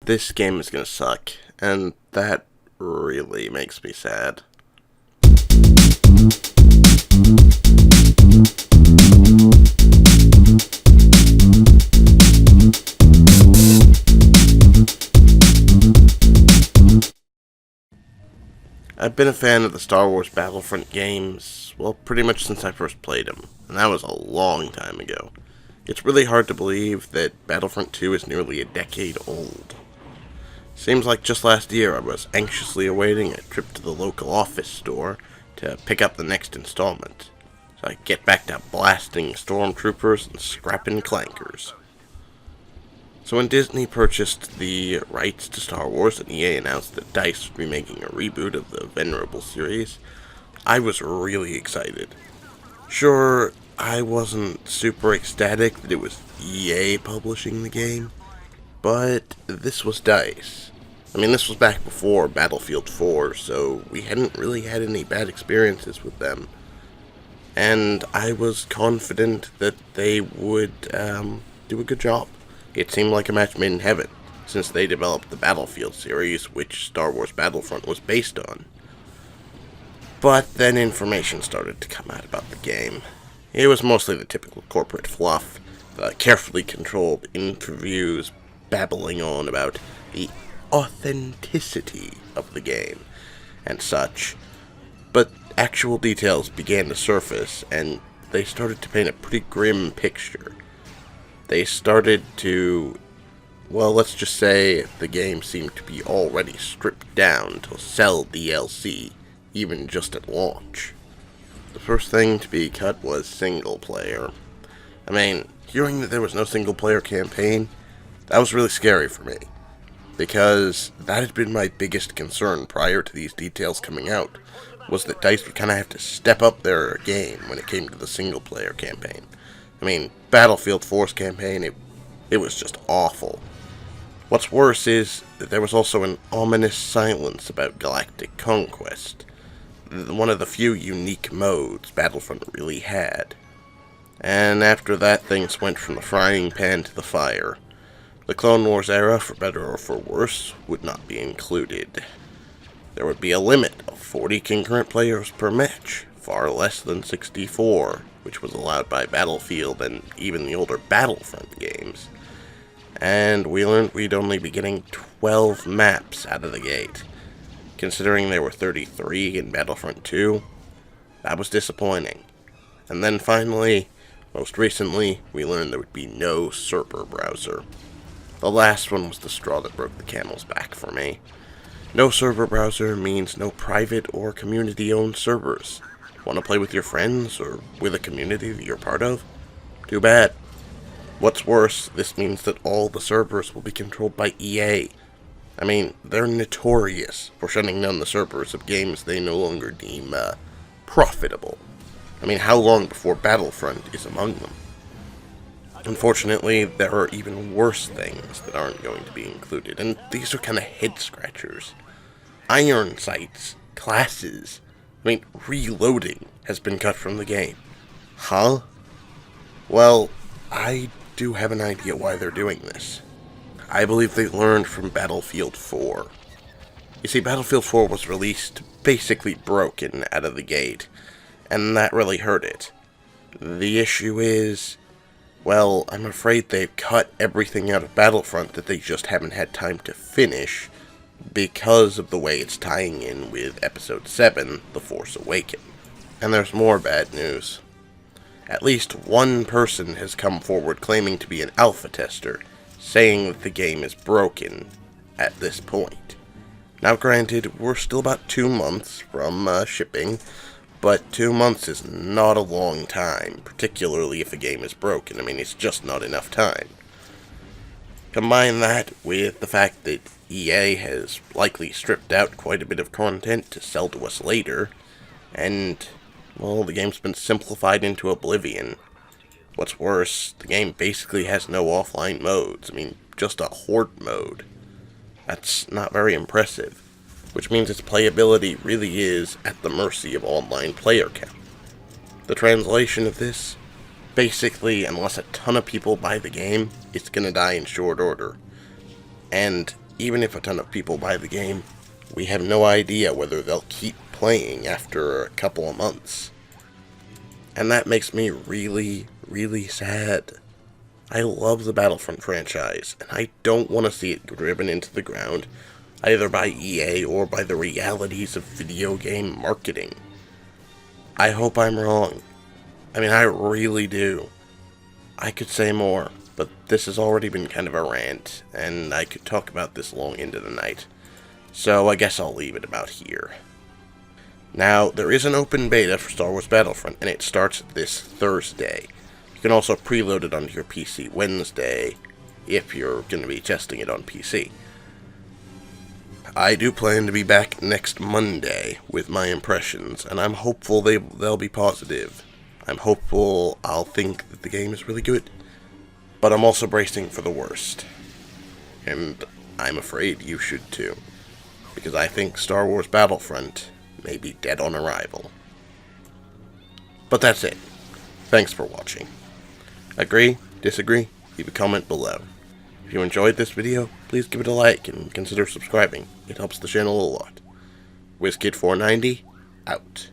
this game is gonna suck, and that really makes me sad. I've been a fan of the Star Wars Battlefront games, well, pretty much since I first played them, and that was a long time ago. It's really hard to believe that Battlefront 2 is nearly a decade old. Seems like just last year I was anxiously awaiting a trip to the local office store to pick up the next installment, so I could get back to blasting stormtroopers and scrapping clankers. So when Disney purchased the rights to Star Wars and EA announced that DICE would be making a reboot of the venerable series, I was really excited. Sure, I wasn't super ecstatic that it was EA publishing the game, but this was DICE. I mean, this was back before Battlefield 4, so we hadn't really had any bad experiences with them. And I was confident that they would do a good job. It seemed like a match made in heaven, since they developed the Battlefield series, which Star Wars Battlefront was based on. But then information started to come out about the game. It was mostly the typical corporate fluff, the carefully controlled interviews babbling on about the authenticity of the game, and such. But actual details began to surface, and they started to paint a pretty grim picture. They started to, well, let's just say the game seemed to be already stripped down to sell DLC, even just at launch. The first thing to be cut was single player. I mean, hearing that there was no single player campaign, that was really scary for me, because that had been my biggest concern prior to these details coming out, was that DICE would kind of have to step up their game when it came to the single player campaign. I mean, Battlefield 4's campaign, it was just awful. What's worse is that there was also an ominous silence about Galactic Conquest, one of the few unique modes Battlefront really had. And after that, things went from the frying pan to the fire. The Clone Wars era, for better or for worse, would not be included. There would be a limit of 40 concurrent players per match, far less than 64, which was allowed by Battlefield and even the older Battlefront games. And we learned we'd only be getting 12 maps out of the gate. Considering there were 33 in Battlefront 2, that was disappointing. And then finally, most recently, we learned there would be no server browser. The last one was the straw that broke the camel's back for me. No server browser means no private or community-owned servers. Want to play with your friends, or with a community that you're part of? Too bad. What's worse, this means that all the servers will be controlled by EA. I mean, they're notorious for shutting down the servers of games they no longer deem, profitable. I mean, how long before Battlefront is among them? Unfortunately, there are even worse things that aren't going to be included, and these are kind of head-scratchers. Iron sights, classes, I mean, reloading has been cut from the game. Huh? Well, I do have an idea why they're doing this. I believe they learned from Battlefield 4. You see, Battlefield 4 was released basically broken out of the gate, and that really hurt it. The issue is, well, I'm afraid they've cut everything out of Battlefront that they just haven't had time to finish, because of the way it's tying in with Episode 7, The Force Awakens. And there's more bad news. At least one person has come forward claiming to be an alpha tester, saying that the game is broken at this point. Now granted, we're still about 2 months from shipping, but 2 months is not a long time, particularly if a game is broken. I mean, it's just not enough time. Combine that with the fact that EA has likely stripped out quite a bit of content to sell to us later, and, well, the game's been simplified into oblivion. What's worse, the game basically has no offline modes. I mean, just a horde mode. That's not very impressive, which means its playability really is at the mercy of online player count. The translation of this basically, unless a ton of people buy the game, it's gonna die in short order. And even if a ton of people buy the game, we have no idea whether they'll keep playing after a couple of months. And that makes me really, really sad. I love the Battlefront franchise, and I don't want to see it driven into the ground, either by EA or by the realities of video game marketing. I hope I'm wrong. I mean, I really do. I could say more, but this has already been kind of a rant, and I could talk about this long into the night. So I guess I'll leave it about here. Now, there is an open beta for Star Wars Battlefront, and it starts this Thursday. You can also preload it onto your PC Wednesday, if you're going to be testing it on PC. I do plan to be back next Monday with my impressions, and I'm hopeful they'll be positive. I'm hopeful I'll think that the game is really good, but I'm also bracing for the worst. And I'm afraid you should too, because I think Star Wars Battlefront may be dead on arrival. But that's it. Thanks for watching. Agree? Disagree? Leave a comment below. If you enjoyed this video, please give it a like and consider subscribing. It helps the channel a lot. WizKid490, out.